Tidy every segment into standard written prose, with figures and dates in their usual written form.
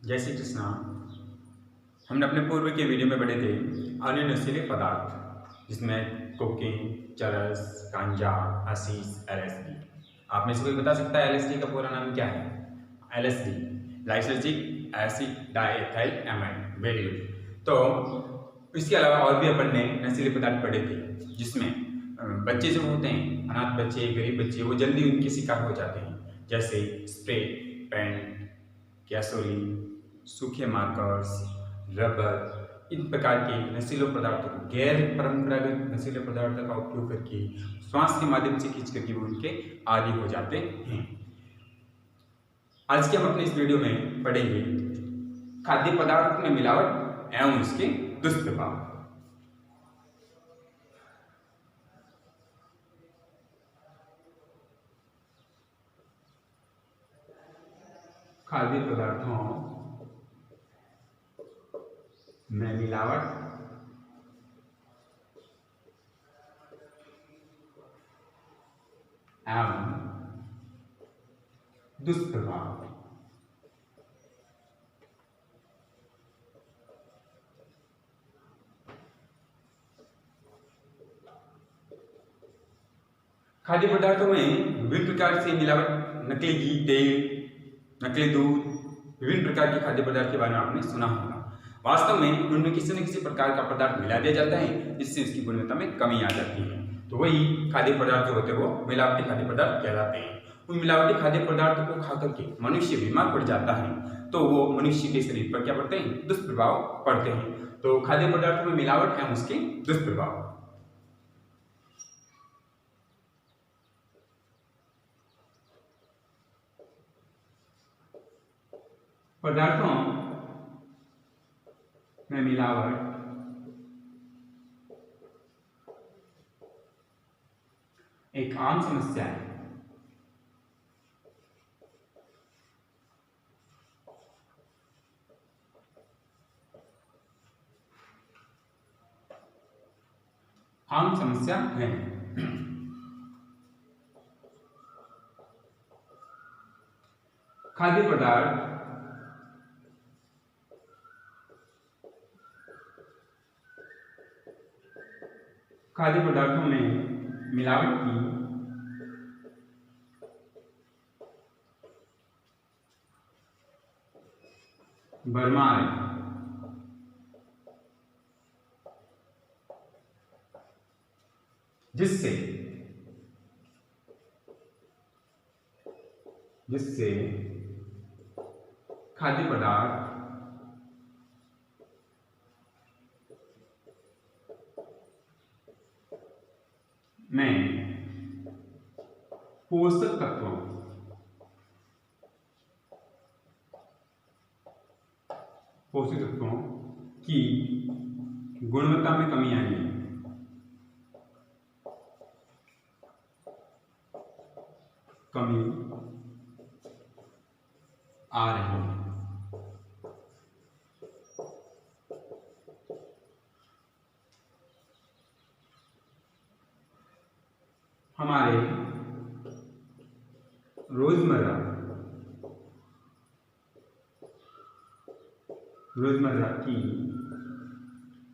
जय श्री कृष्णा। हमने अपने पूर्व के वीडियो में पढ़े थे अन्य नशीले पदार्थ, जिसमें कोकीन, चरस, गांजा, हशीश, एलएसडी। आप में से कोई बता सकता है एलएसडी का पूरा नाम क्या है? LSD, lysergic acid diethyl amide. Very good. तो इसके अलावा और भी अपन ने नशीले पदार्थ पढ़े थे, जिसमें बच्चे जो होते हैं, अनाथ बच्चे, गरीब बच्चे, वो जल्दी उनके शिकार हो जाते हैं। जैसे स्प्रे, पेंट, गैसोलीन, सूखे मार्कर्स, रबर, इन प्रकार के नशीले पदार्थों को, गैर परंपरागत नशीले पदार्थों का उपयोग करके श्वास के माध्यम से खींच करके वो उनके आदी हो जाते हैं। आज के हम अपने इस वीडियो में पढ़ेंगे खाद्य पदार्थ में मिलावट एवं उसके दुष्प्रभाव। खाद्य पदार्थों में मिलावट एवं दुष्प्रभाव। खाद्य पदार्थों में विभिन्न प्रकार से मिलावट, नकली घी, तेल, नकली दूध, विभिन्न प्रकार के खाद्य पदार्थ के बारे में आपने सुना होगा। वास्तव में उनमें किसी न किसी प्रकार का पदार्थ मिला दिया जाता है, जिससे उसकी गुणवत्ता में कमी आ जाती है। तो वही खाद्य पदार्थ जो होते हैं वो मिलावटी खाद्य पदार्थ कहलाते हैं। उन मिलावटी खाद्य पदार्थों को खा करके मनुष्य बीमार पड़ जाता है, तो वो मनुष्य के शरीर पर क्या पड़ते हैं? दुष्प्रभाव पड़ते हैं। तो खाद्य पदार्थों में मिलावट है उसके दुष्प्रभाव। पदार्थों में मिलावट एक आम समस्या है। आम समस्या है। खाद्य पदार्थ खाद्य पदार्थों में मिलावट की भरमार जिससे खाद्य पदार्थ में पोषक तत्वों की गुणवत्ता में कमी आई है। कमी आ रही है। हमारे रोजमर्रा की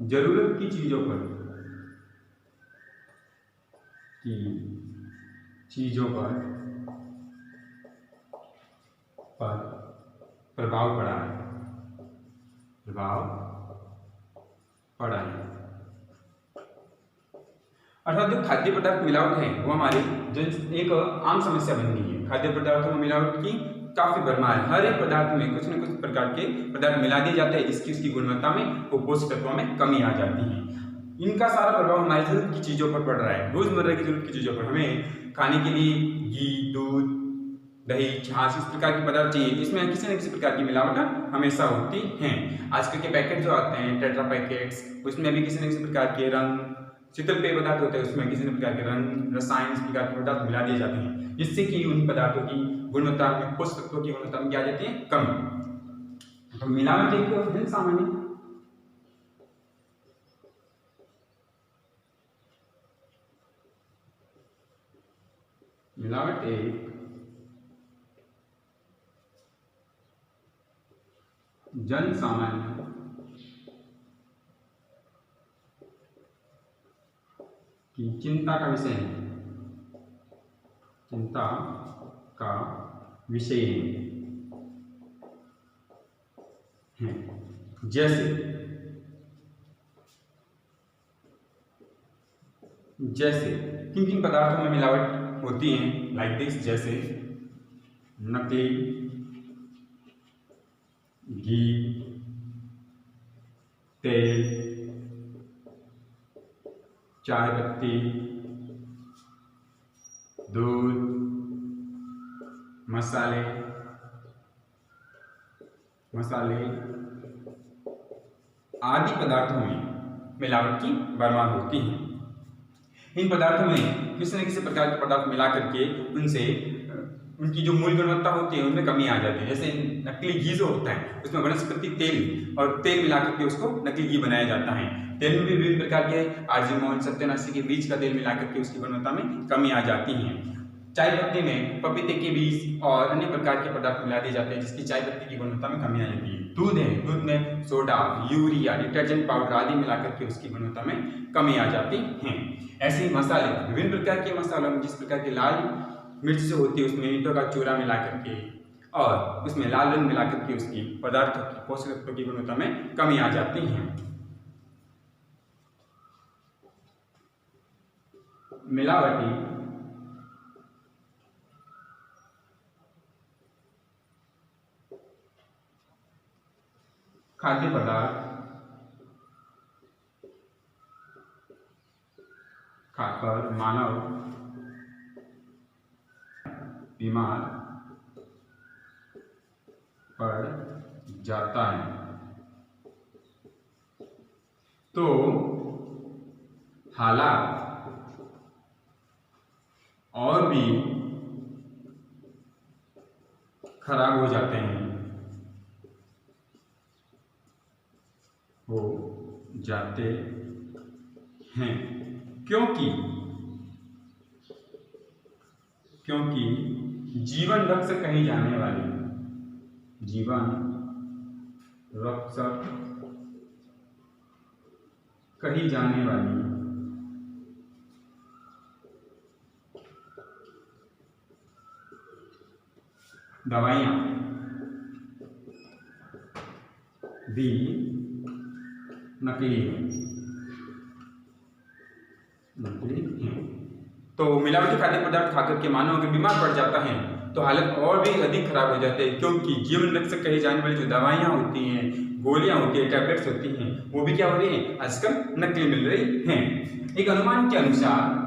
जरूरत की चीजों पर प्रभाव पड़ा है। अर्थात जो खाद्य पदार्थ मिलावट है वो हमारी एक आम समस्या बन गई है। खाद्य पदार्थों में मिलावट की काफी भरमार है। हर एक पदार्थ में कुछ न कुछ प्रकार के पदार्थ मिला दिए जाते हैं, जिसकी उसकी गुणवत्ता में वो पोषक तत्वों में कमी आ जाती है। इनका सारा प्रभाव हमारी जरूरत की चीजों पर पड़ रहा है। रोजमर्रा की जरूरत की चीजों पर हमें खाने के लिए घी, दूध, दही, छाछ, इस प्रकार के पदार्थ चाहिए, जिसमें किसी न किसी प्रकार की मिलावट हमेशा होती है। आजकल के पैकेट जो आते हैं, टेट्रा पैकेट्स, उसमें भी किसी न किसी प्रकार के रंग, शीतल पेय पदार्थ होते हैं, उसमें किसी न प्रकार के रंग, रसायन, इस प्रकार के पदार्थ मिला दिए जाते हैं, जिससे कि उन पदार्थों की गुणवत्ता में, पोषक तत्वों की गुणवत्ता में क्या आ जाती है? कमी। तो मिलावट एक सामान्य मिलावट एक जन सामान्य की चिंता का विषय है, चिंता का विषय है। जैसे जैसे किन किन पदार्थों में मिलावट होती है, लाइक दिस, जैसे नकली घी, तेल, चाय पत्ती, दूध, मसाले आदि पदार्थों में मिलावट की बरमार होती है। इन पदार्थों में किसी न किसी प्रकार के पदार्थ मिला करके उनसे उनकी जो मूल गुणवत्ता होती है उनमें कमी आ जाती है। जैसे नकली घी जो होता है उसमें वनस्पति तेल और तेल मिला करके उसको नकली घी बनाया जाता है। तेल में भी विभिन्न प्रकार के आर्जिमोन, सत्यानाशी के बीज का तेल मिला करके उसकी गुणवत्ता में कमी आ जाती है। चाय पत्ती में पपीते के बीज और अन्य प्रकार के पदार्थ मिला दिए जाते हैं जिसकी चाय पत्ती की गुणवत्ता में कमी आ जाती है। दूध है, दूध में सोडा, यूरिया, डिटर्जेंट पाउडर आदि मिला करके उसकी गुणवत्ता में कमी आ जाती है। ऐसे ही मसाले, विभिन्न प्रकार के मसालों में जिस प्रकार की लाल मिर्च जो होती है उसमें ईंटों का चूरा मिला करके और उसमें लाल रंग मिला करके उसकी पदार्थों की पोषक तत्वों की गुणवत्ता में कमी आ जाती है। मिलावटी खाद्य पदार्थ खाकर मानव बीमार पड़ जाता है। तो हालात और भी खराब हो जाते हैं, क्योंकि जीवन रक्षक कही जाने वाली दवाइयाँ भी नकली हैं। तो मिलावटी खाद्य पदार्थ खाकर के मानव अगर बीमार पड़ जाता है तो हालत और भी अधिक खराब हो जाती है, क्योंकि जीवन रक्षक कही जाने वाली जो दवाइयाँ होती हैं, गोलियां होती है, टैबलेट्स होती हैं, वो भी क्या हो रही हैं, आजकल नकली मिल रही हैं। एक अनुमान के अनुसार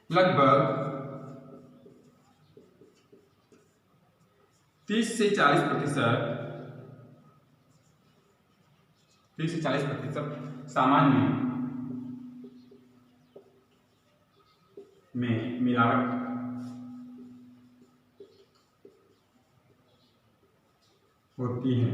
लगभग 30 से 40% सामान्य में मिलावट होती है।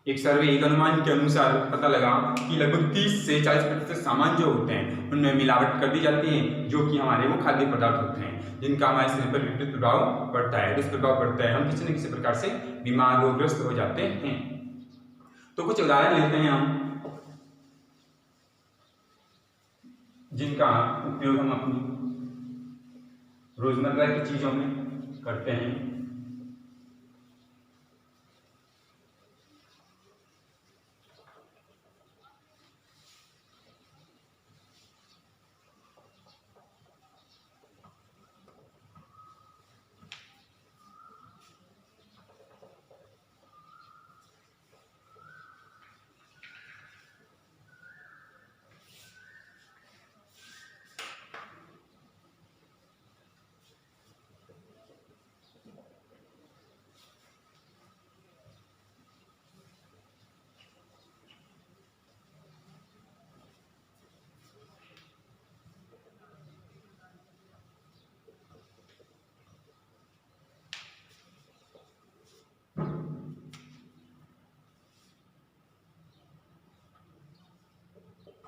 एक सर्वे, एक अनुमान के अनुसार पता लगा कि लगभग 30 से 40% सामान जो होते हैं उनमें मिलावट कर दी जाती है, जो कि हमारे वो खाद्य पदार्थ होते हैं जिनका हमारे शरीर पर विपरीत प्रभाव पड़ता है, दुष्प्रभाव पड़ता है। हम किसी न किसी प्रकार से बीमार रोगग्रस्त हो जाते हैं। तो कुछ उदाहरण लेते हैं हम जिनका उपयोग हम अपनी रोजमर्रा की चीजों में करते हैं।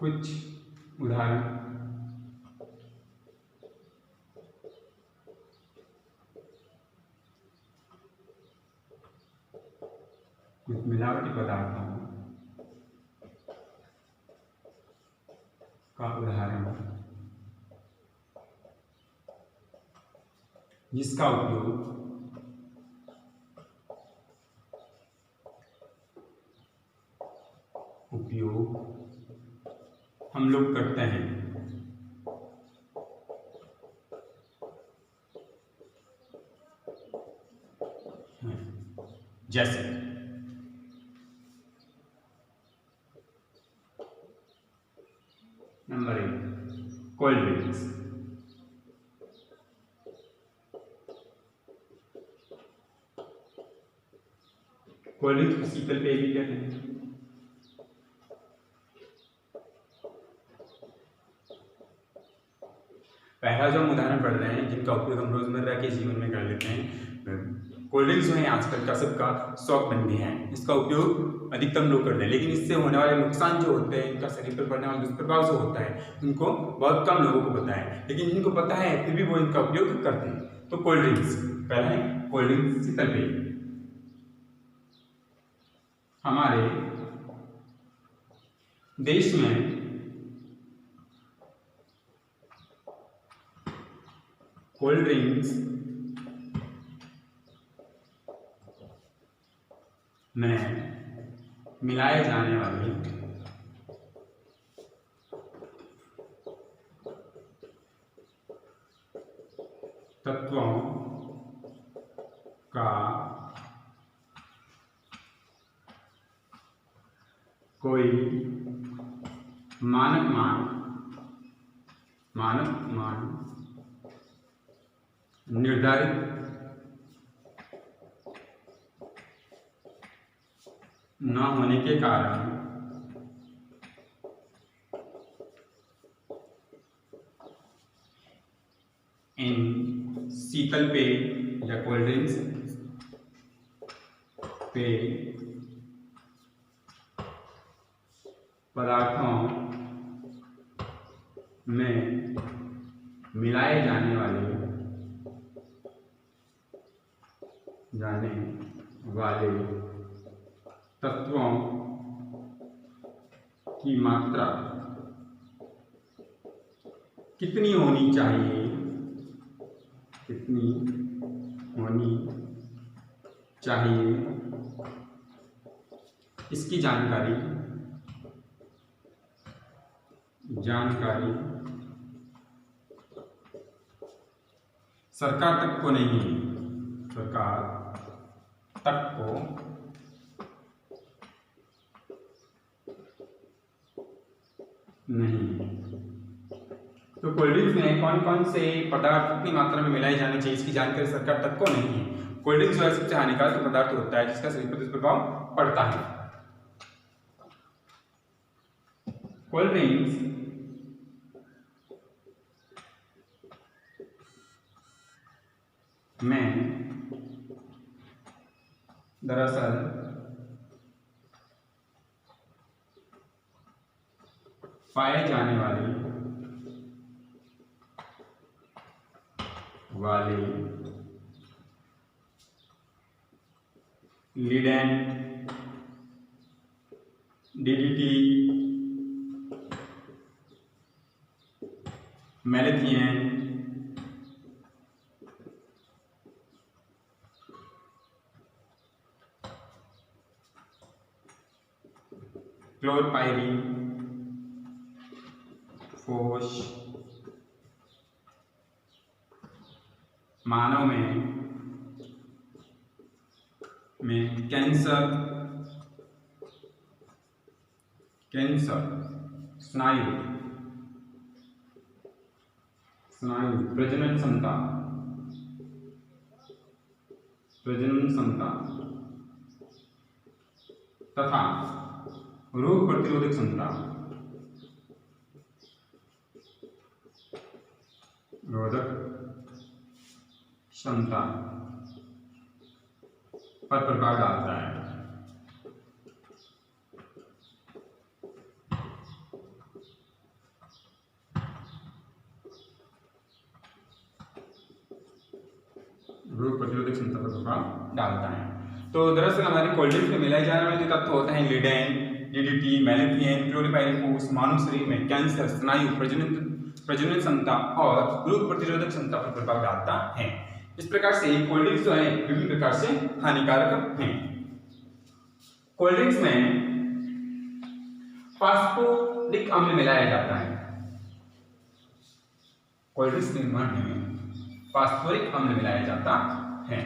कुछ उदाहरण कुछ मिलावटी पदार्थों का उदाहरण जिसका उपयोग हम लोग करते हैं, जैसे number 1 cold drinks. Cold drinks को शीतल पेय भी कहते हैं। पहला जो हम उदाहरण पढ़ रहे हैं जिनका उपयोग हम रोजमर्रा के जीवन में कर लेते हैं, कोल्ड ड्रिंक्स जो है आजकल का सबका शौक बन गया है। इसका उपयोग अधिकतम लोग करते हैं, लेकिन इससे होने वाले नुकसान जो होते हैं, इनका शरीर पर पड़ने वाला दुष्प्रभाव जो होता है, उनको बहुत कम लोगों को पता है। लेकिन जिनको पता है फिर भी वो इनका उपयोग करते हैं। तो कोल्ड ड्रिंक्स, पहला है कोल्ड ड्रिंक्स शीतल पेय। हमारे देश में कोल्ड ड्रिंक्स में मिलाए जाने वाले तत्वों का कोई मानक मान निर्धारित न होने के कारण इन शीतल पेय या कोल्ड ड्रिंक्स पेय पदार्थों में मिलाए जाने वाले तत्वों की मात्रा कितनी होनी चाहिए, इसकी जानकारी सरकार तक को नहीं है, तो कोल्ड ड्रिंक्स में कौन कौन से पदार्थ कितनी मात्रा में मिलाए जाने चाहिए इसकी जानकारी सरकार तक को नहीं है। कोल्ड ड्रिंक्स जो है सबसे हानिकारक पदार्थ होता है जिसका शरीर पर दुष्प्रभाव पड़ता है। कोल्ड ड्रिंक्स में दरअसल पाए जाने वाले लीडेंट, डीडीटी, मैलेथियन, क्लोरपाइरीन, फोश मानव में कैंसर, स्नायु, प्रजनन क्षमता तथा रोग प्रतिरोधक क्षमता पर प्रभाव डालता है। रोग प्रतिरोधक क्षमता पर प्रभाव डालता है। तो दरअसल हमारी कोल्ड ड्रिंक्स में मिलाए जाने वाले जो तत्व होते हैं लिडेन, डीडीटी, मैलेथियन, क्लोरीपाइरिफॉस मानव शरीर में कैंसर, स्नायु, प्रजनन क्षमता और रोग प्रतिरोधक क्षमता पर प्रभाव डालता है। इस प्रकार से कोल्ड ड्रिंक्स जो है विभिन्न प्रकार से हानिकारक हैं। कोल्ड ड्रिंक्स में फास्फोरिक अम्ल मिलाया जाता है। कोल्ड ड्रिंक्स निर्माण में फास्फोरिक अम्ल मिलाया जाता है।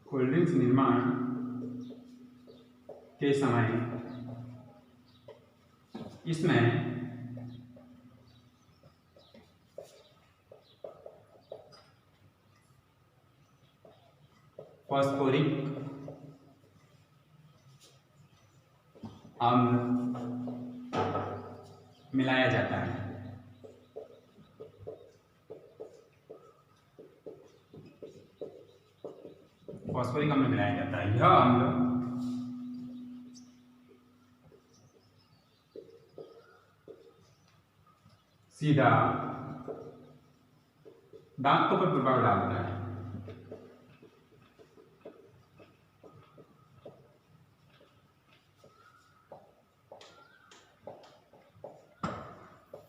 कोल्ड ड्रिंक्स निर्माण के समय इसमें फास्फोरिक अम्ल मिलाया जाता है। फास्फोरिक अम्ल मिलाया जाता है। यह अम्ल सीधा दांतों पर प्रभाव डालता है।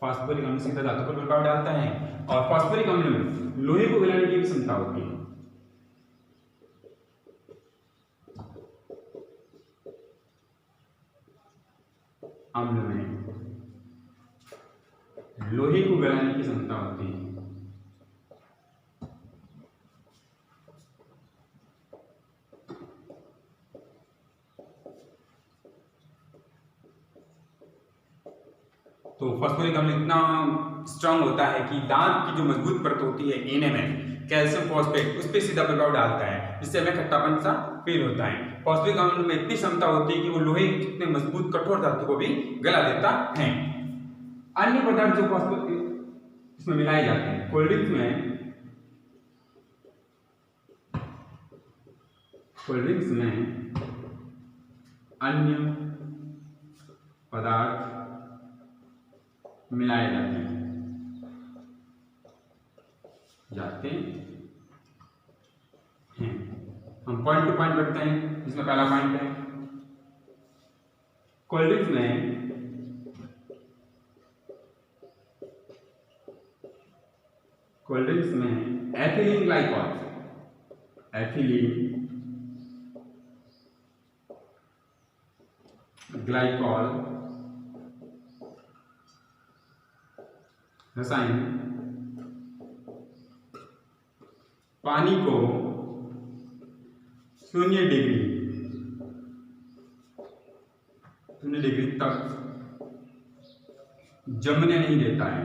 फास्फोरिक अम्ल सीधा दांतों पर प्रभाव डालता है और फास्फोरिक अम्ल में लोहे को गलाने की क्षमता होती है। अम्ल में लोहे को गलाने की क्षमता होती है। तो फास्फोरिक अम्ल इतना स्ट्रांग होता है कि दांत की जो मजबूत परत होती है एनेमेल कैल्शियम फॉस्फेट उस पर सीधा प्रभाव डालता है, जिससे हमें खट्टापन सा फील होता है। फास्फोरिक अम्ल में इतनी क्षमता होती है कि वो लोहे के जितने मजबूत कठोर धातु को भी गला देता है। अन्य पदार्थ जो फास्फोरिक इसमें मिलाए जाते हैं कोल्ड ड्रिंक्स में अन्य पदार्थ मिलाए जाते हैं। हम पॉइंट टू पॉइंट बढ़ते हैं, जिसमें पहला पॉइंट है कोल्ड ड्रिंक्स में एथिलीन ग्लाइकॉल रसायन पानी को 0 डिग्री तक जमने नहीं देता है।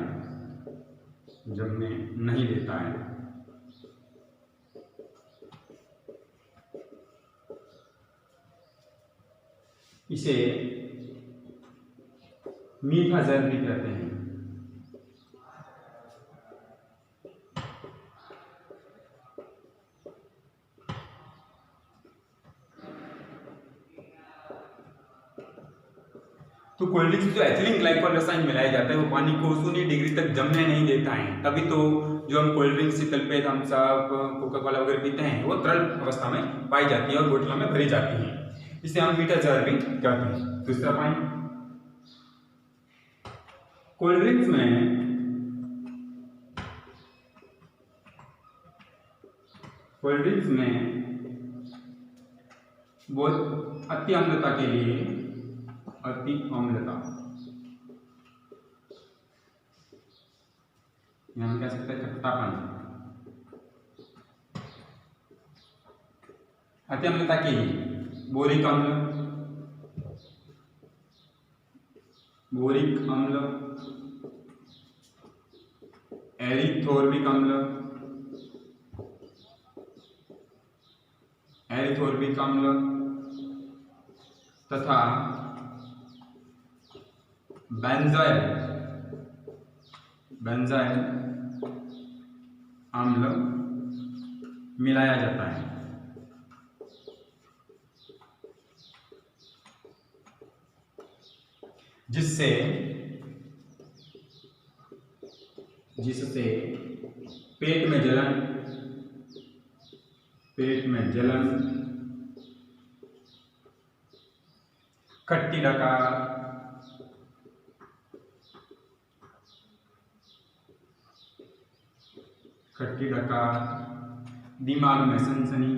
इसे मीठा जहर भी कहते हैं। तो कोल्ड ड्रिंक्स में जो एथिलीन ग्लाइकॉल रसायन मिलाया जाता है वो पानी को 0 डिग्री तक जमने नहीं देता है। तभी तो जो हम कोल्ड ड्रिंक्स शीतल पे थम्स अप, कोका कोला वगैरह पीते हैं वो तरल अवस्था में पाई जाती है और बोतलों में भरी जाती है। इसे हम मीठा जहर भी कहते हैं। दूसरा पॉइंट, कोल्ड ड्रिंक्स में बहुत अति अम्लता के लिए अति अम्लता हम कह सकते हैं खट्टापन। अति अम्लता के लिए बोरिक अम्ल, एरिथोर्बिक अम्ल तथा बेंजाइल अम्ल मिलाया जाता है, जिससे पेट में जलन, खट्टी डकार, दिमाग में सनसनी,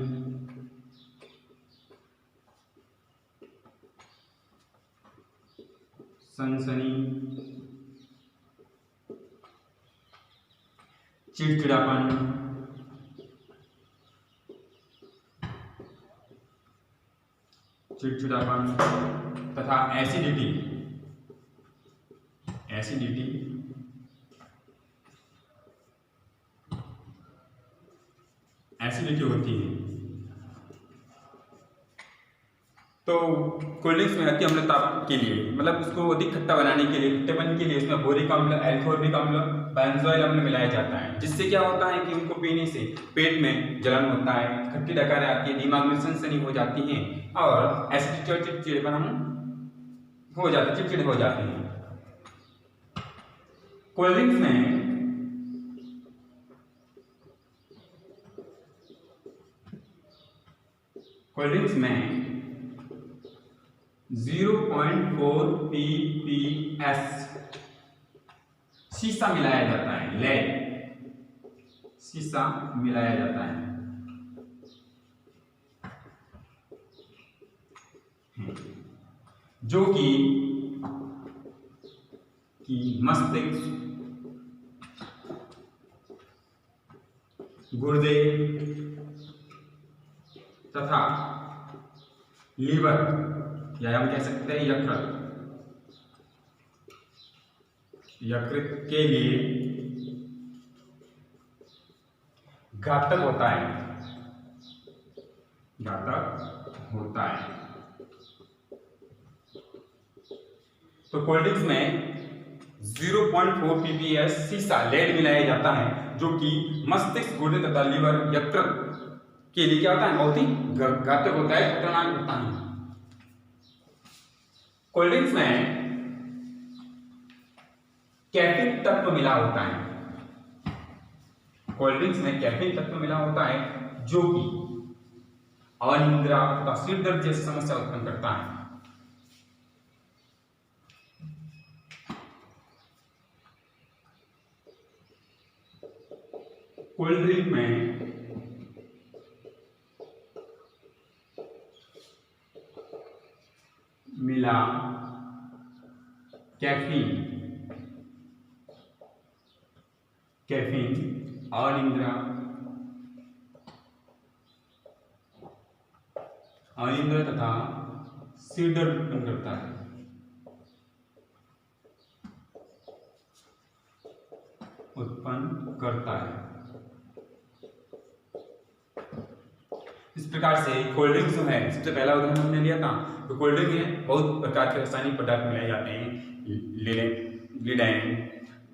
चिड़चिड़ापन, तथा एसिडिटी होती है। तो कोल्ड ड्रिंक्स में अति अम्लता के लिए, मतलब उसको अधिक खट्टा बनाने के लिए, खट्टेपन के लिए उसमें बोरिक अम्ल, एल्कोहलिक अम्ल, बेंजोइल अम्ल मिलाया जाता है, जिससे क्या होता है कि उनको पीने से पेट में जलन होता है, खट्टी डकारें आती है, दिमाग में सनसनी हो जाती है और एसिडिटी और चिड़चिड़ेपन चिड़चिड़े हो जाते हैं। कोल्ड ड्रिंक्स में 0.4 ppS शीशा मिलाया जाता है, लेड शीशा मिलाया जाता है, जो कि मस्तिष्क, गुर्दे तथा लीवर या हम कह सकते हैं यकृत के लिए घातक होता है। तो कोल्ड ड्रिंक्स में 0.4 ppS शीशा, लेड मिलाया जाता है, जो कि मस्तिष्क, गुर्दे तथा लीवर, यकृत के लिए क्या होता है, बहुत ही घातक होता है, खतरनाक होता है। कोल्ड ड्रिंक्स में कैफीन तत्व मिला होता है, जो कि अनिद्रा तथा सिर दर्द जैसी समस्या उत्पन्न करता है। कोल्ड ड्रिंक में मिला कैफीन अनिद्रा तथा सिर दर्द उत्पन्न करता है। इस प्रकार से कोल्ड ड्रिंक जो है, सबसे पहला उदाहरण हमने लिया था, तो कोल्ड ड्रिंक में बहुत प्रकार के रासायनिक पदार्थ मिलाए जाते हैं, ग्लिडाइन,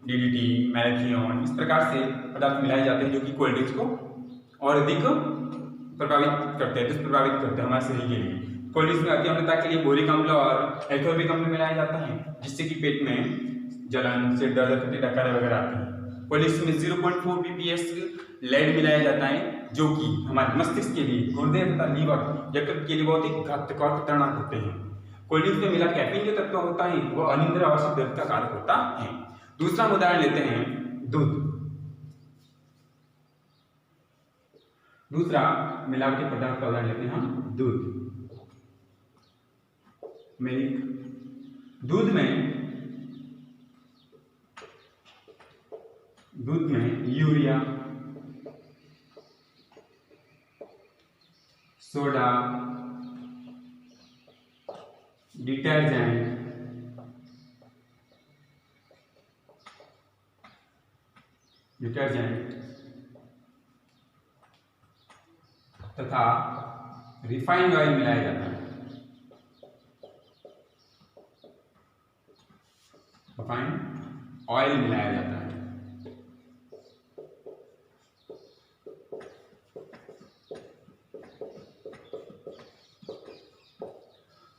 डीडीटी, मैलेथियन, इस प्रकार से पदार्थ मिलाए जाते हैं, जो कि कोल्ड ड्रिंक्स को और अधिक दुष्प्रभावित करते हैं हमारे शरीर के लिए। कोल्ड ड्रिंक्स में अति अम्लता के लिए बोरिक अम्ल और एल्कोहलिक अम्ल मिलाया जाता है, जिससे कि पेट में जलन, सिर दर्द, खट्टी डकारें वगैरह आती हैं। कोल्ड ड्रिंक्स में 0.4 ppS लेड मिलाया जाता है, जो कि हमारे मस्तिष्क के लिए, गुर्दे तथा लीवर, यकृत के लिए बहुत ही घातक और खतरनाक होते हैं। कोल्ड ड्रिंक्स में मिला कैफीन जो तत्व होता है, वो अनिद्रा और सिर दर्द का कारक होता है। दूसरा उदाहरण लेते हैं, दूध। दूसरा मिलावटी पदार्थ का उदाहरण लेते हैं हम, दूध, मिल्क। दूध में यूरिया, सोडा, डिटर्जेंट, तथा रिफाइंड ऑयल मिलाया जाता है। रिफाइंड ऑयल मिलाया जाता है।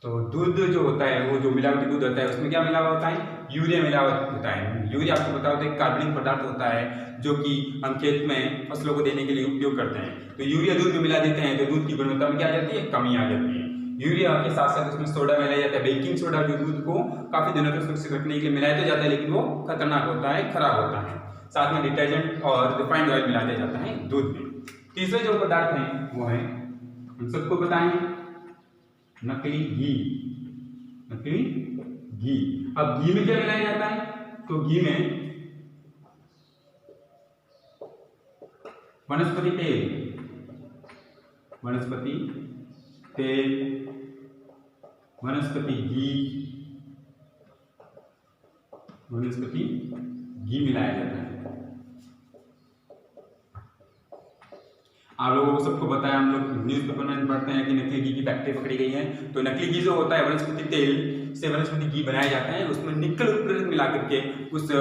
तो दूध जो होता है, वो जो मिलावटी दूध होता है, उसमें क्या मिला हुआ होता है? यूरिया मिला हुआ होता है। यूरिया आपको पता होता है कार्बनिक पदार्थ होता है जो कि हम खेत में फसलों को देने के लिए उपयोग करते हैं। तो यूरिया दूध में मिला देते हैं तो दूध की गुणवत्ता में क्या आ जाती है? कमी आ जाती है। यूरिया के साथ साथ उसमें सोडा मिलाया जाता है, बेकिंग सोडा, जो दूध को काफी दिनों तक सुरक्षित रखने के लिए मिलाया तो जाता है, लेकिन वो खतरनाक होता है, खराब होता है। साथ में डिटर्जेंट और रिफाइंड ऑयल मिला दिया जाता है दूध में। तीसरे जो पदार्थ है वो है, हम सबको बताएं, नकली घी। नकली घी। अब घी में क्या मिलाया जाता है? तो घी में वनस्पति तेल, वनस्पति तेल, वनस्पति घी, वनस्पति घी मिलाया जाता है। आप लोगों को सबको बताया, हम लोग न्यूज़पेपर में पढ़ते हैं कि नकली घी की फैक्ट्री पकड़ी गई है। तो नकली घी जो होता है वनस्पति तेल से वनस्पति घी बनाया जाता है, उसमें निकल उपकरण मिला करके उस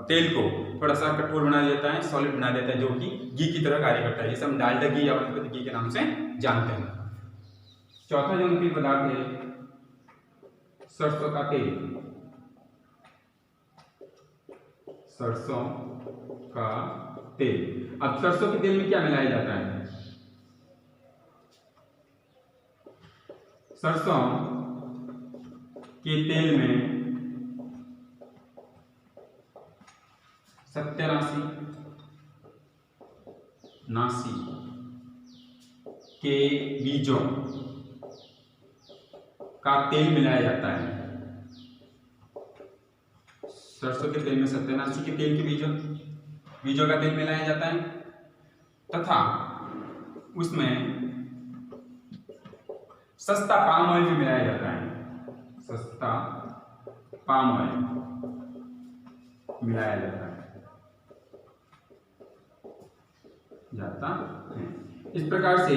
तेल को थोड़ा सा कठोर बना देता है, सॉलिड बना देता है, जो कि घी की तरह कार्य करता है, जिसे हम डालडा घी या वनस्पति घी के नाम से जानते हैं। चौथा जो नकली पदार्थ है, सरसों का तेल। सरसों का तेल। अब सरसों के तेल में क्या मिलाया जाता है? सरसों के तेल में 87 नासी के बीजों का तेल मिलाया जाता है। सरसों के तेल में 87 के तेल के बीजों का तेल मिलाया जाता है, तथा उसमें सस्ता पाम ऑयल भी मिलाया जाता है। सस्ता पाम ऑयल मिलाया जाता है। इस प्रकार से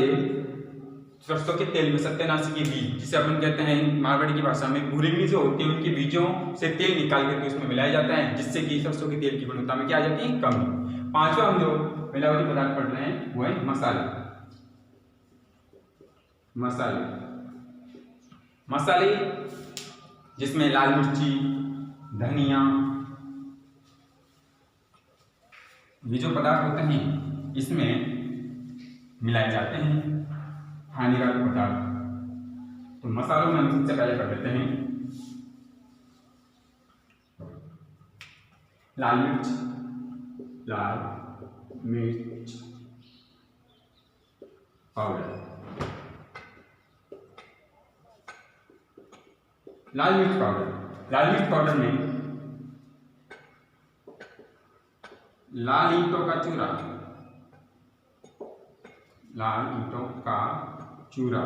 सरसों के तेल में 87 के बीज, जिसे अपन कहते हैं मारवाड़ी की भाषा में भूरिंगी, जो होती है उनके बीजों से तेल निकाल करके उसमें मिलाया जाता है, जिससे कि सरसों के तेल की गुणवत्ता में क्या आ जाती है? कमी। पांचवा हम जो मिलावटी पदार्थ पढ़ रहे हैं वो है मसाले। मसाले जिसमें लाल मिर्ची, धनिया, ये जो पदार्थ होते हैं इसमें मिलाए जाते हैं हानिकारक पदार्थ। तो मसालों में हम सबसे पहले पढ़ लेते हैं लाल मिर्च पाउडर। लाल मिर्च पाउडर में लाल ईंटों का चूरा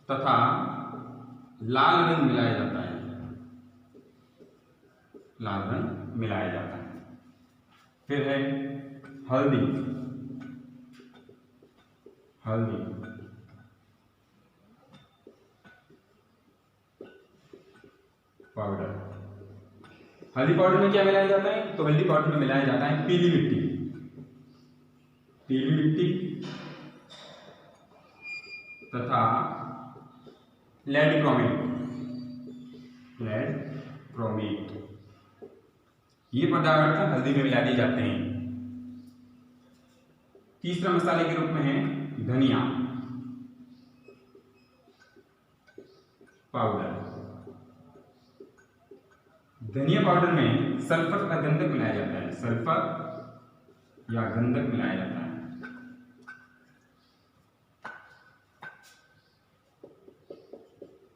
तथा लाल रंग मिलाया जाता है। लाल रंग मिलाया जाता है। फिर है हल्दी पाउडर। हल्दी पाउडर में क्या मिलाया जाता है? तो हल्दी पाउडर में मिलाया जाता है पीली मिट्टी तथा लेड क्रोमेट। ये पदार्थ हल्दी में मिला दिए जाते हैं। तीसरा मसाले के रूप में है धनिया पाउडर। धनिया पाउडर में सल्फर का गंधक मिलाया जाता है। सल्फर या गंधक मिलाया जाता है।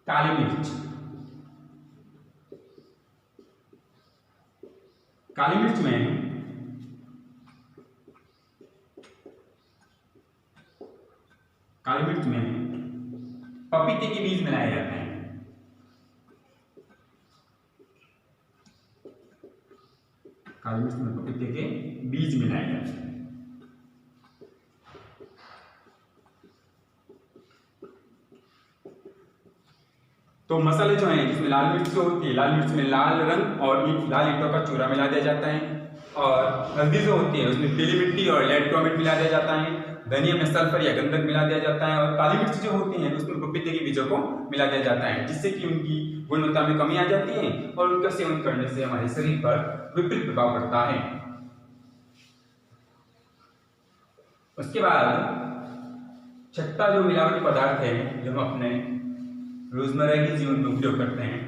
काली मिर्च में पपीते के बीज मिलाए जाते हैं। काली मिर्च में पपीते के बीज मिलाए जाते हैं। तो मसाले जो हैं जिसमें लाल मिर्च होती है, लाल मिर्च में लाल रंग और लाल ईंटों का चूरा मिला दिया जाता है, और हल्दी जो होती है उसमें पीली मिट्टी और लेड क्रोमेट मिला दिया जाता है, धनिया में सल्फर या गंधक मिला दिया जाता है, और काली मिर्च जो होती है उसमें पपीते के बीजों को मिला दिया जाता है, जिससे कि उनकी गुणवत्ता में कमी आ जाती है और उनका सेवन करने से हमारे शरीर पर विपरीत प्रभाव पड़ता है। उसके बाद छठा जो मिलावटी पदार्थ है जो हम अपने रोजमर्रा के जीवन में उपयोग करते हैं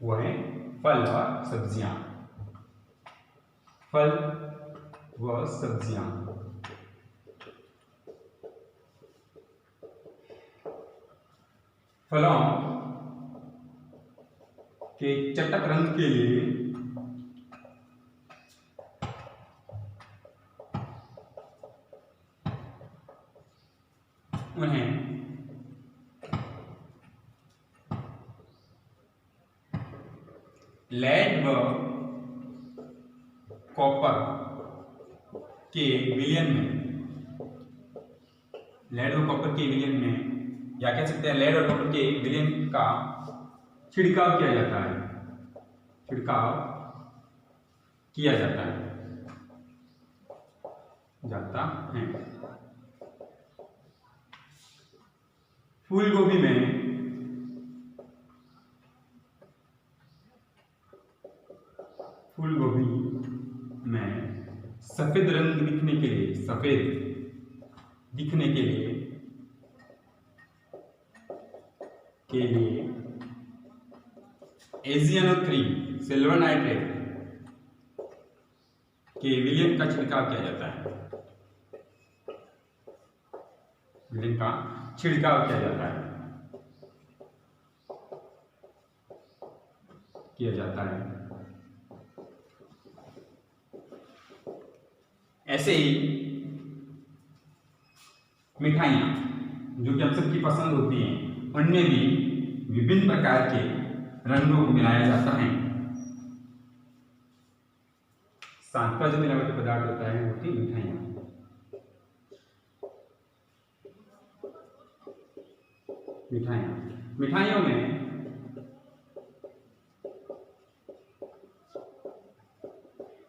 वो है फल और सब्जियां। फल व सब्जियां। फलों के चटक रंग के लिए उन्हें लेड व कॉपर के विलयन में, लेड व कॉपर के विलयन में, या कह सकते हैं लेड और कॉपर के विलयन का छिड़काव किया जाता है, छिड़काव किया जाता है फूल गोभी में सफेद रंग दिखने के लिए, सफेद दिखने के लिए एजियानो-3 सिल्वर नाइट्रेट के विलयन का छिड़काव किया जाता है, विलयन का छिड़काव किया जाता है। ऐसे ही मिठाइयाँ जो कि हम सबकी पसंद होती हैं, उनमें भी विभिन्न प्रकार के रंगों को मिलाया जाता है। सातवां जो मिलावटी पदार्थ होता है वो होती मिठाइयाँ। मिठाइयों में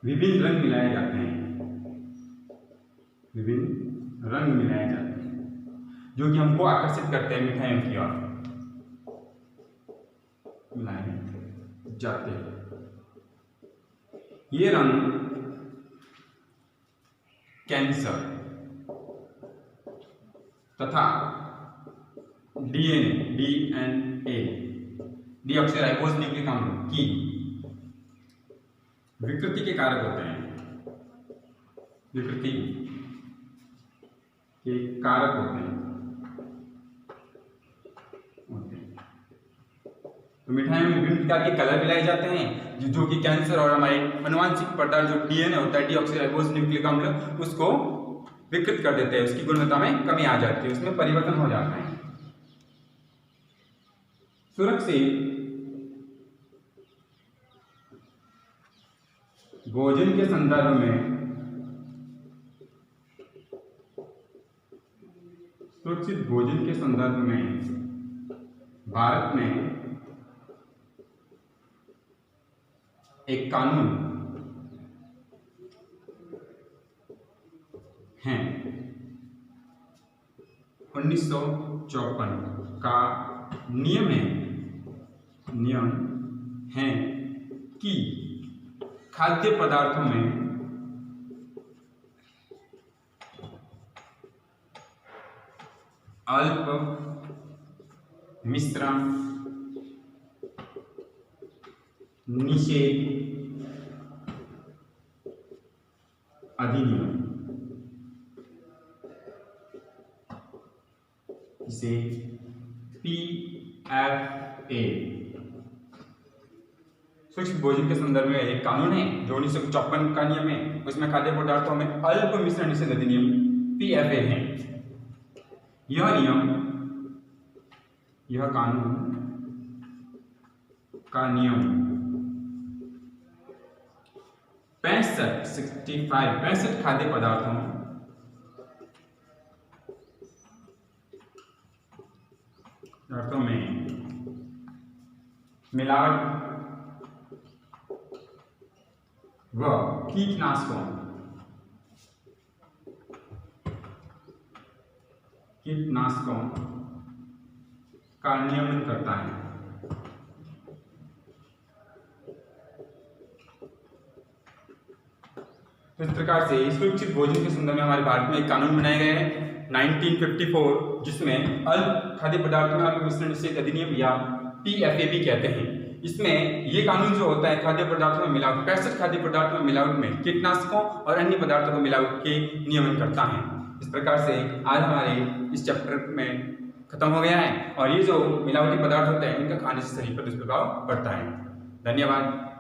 विभिन्न रंग मिलाए जाते हैं, जो कि हमको आकर्षित करते हैं मिठाइयों की ओर मिलाए जाते हैं। ये रंग कैंसर तथा डीएनए डीऑक्सीराइबोज न्यूक्लिक अम्ल की विकृति के कारक होते हैं, विकृति के कारक होते हैं। तो मिठाइयों में विभिन्न प्रकार के कलर मिलाए जाते हैं जो कि कैंसर और हमारे अनुवांशिक पदार्थ जो डीएनए होता है डीऑक्सीराइबोज न्यूक्लिक अम्ल उसको विकृत कर देते हैं, उसकी गुणवत्ता में कमी आ जाती है, उसमें परिवर्तन हो जाता है। सुरक्षित भोजन के संदर्भ में भारत में एक कानून है 1954 का नियम है कि खाद्य पदार्थों में अल्प मिश्रण निषेध अधिनियम, इसे PFA सूक्ष्म भोजन के संदर्भ में एक कानून है जो 1954 का नियम है, उसमें खाद्य पदार्थों में अल्प मिश्रण निषेध अधिनियम PFA है। यह कानून का नियम 65 खाद्य पदार्थों मिलावट व कीटनाशकों का नियमन करता है। तो इस प्रकार से सुरक्षित भोजन के संदर्भ में हमारे भारत में एक कानून बनाए गए हैं 1954, जिसमें अल्प खाद्य पदार्थों में अल्प मिश्रण निषेध अधिनियम या PFAP कहते हैं। इसमें ये कानून जो होता है खाद्य पदार्थों में मिलावट, 65 खाद्य पदार्थों में मिलावट में कीटनाशकों और अन्य पदार्थों में मिलावट के नियमन करता है। इस प्रकार से आज हमारे इस चैप्टर में खत्म हो गया है और ये जो मिलावटी पदार्थ होते हैं इनका खाने से शरीर पर दुष्प्रभाव पड़ता है। धन्यवाद।